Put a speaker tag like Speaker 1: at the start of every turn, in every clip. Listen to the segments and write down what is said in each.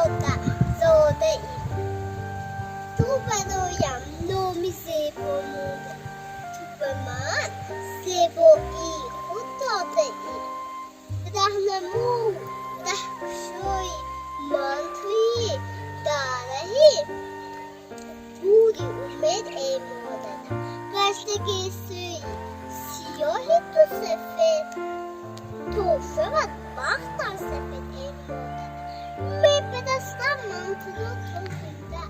Speaker 1: مادر زاده ای. تو برایم نامی زیبا مونده، تو به من زیبایی خود داده ای. رهنمون رهگشای من توی دارهی، بوری امید ای مادرم. گشتگی سوی سیاهی تو سفید، تو فقط بختم سفید ای مادرم. میپرستم من تو رو تو زنده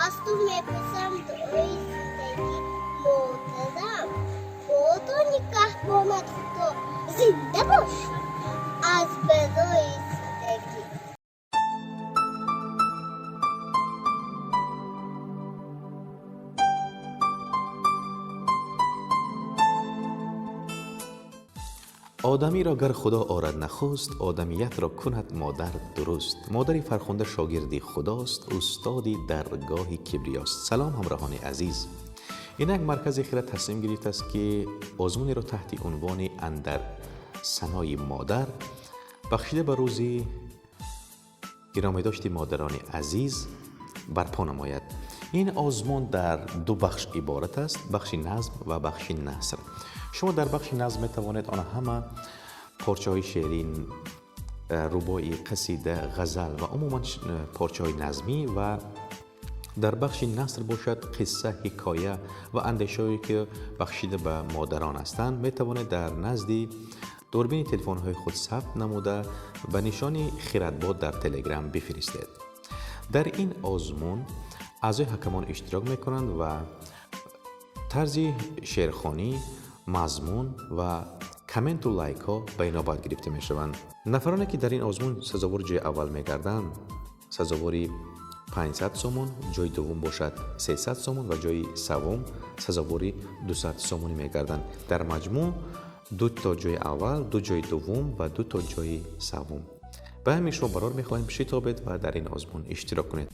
Speaker 1: از تو میپرسم دعای زندگی مادرم. با تو نگهبانت خدا زنده باشی از برای زندگی.
Speaker 2: آدمی را گر خدا آرد نخست، آدمیت را کند مادر درست. مادری فرخنده شاگردی خداست، استادی درگاه کبریاست. سلام همراهان عزیز، اینک مرکز خیرت تصمیم گرفته است که آزمونی را تحت عنوان اندر ثنای مادر بخشیده به روز گرامی داشت مادران عزیز برپا نماید. این آزمون در دو بخش عبارت است، بخش نظم و بخش نثر. شما در بخش نظم می توانید آن همه پارچه های شعرین، رباعی، قصیده، غزل و عموما پارچه های نظمی و در بخش نثر باشد قصه، حکایه و اندیشه‌ای که بخشیده به مادران هستند می توانید در نزد دوربین تلفن های خود ثبت نموده به نشان خیرتباد در تلگرام بفرستید. در این آزمون اعضای حکمان اشتراک می کنند و طرز شعرخوانی، مضمون و کامنت و لایک ها به اینابت گرفته می شوند. نفرانی که در این آزمون سزاوار جای اول می گردند سزاواری 500 سومون، جای دوم باشد 300 سومون و جای سوم سزاواری 200 سومونی می گردند. در مجموع 2 تا جای اول، 2 جای دوم و 2 تا جای سوم. به همین شما برار می خواهیم شتابید و در این آزمون اشتراک کنید.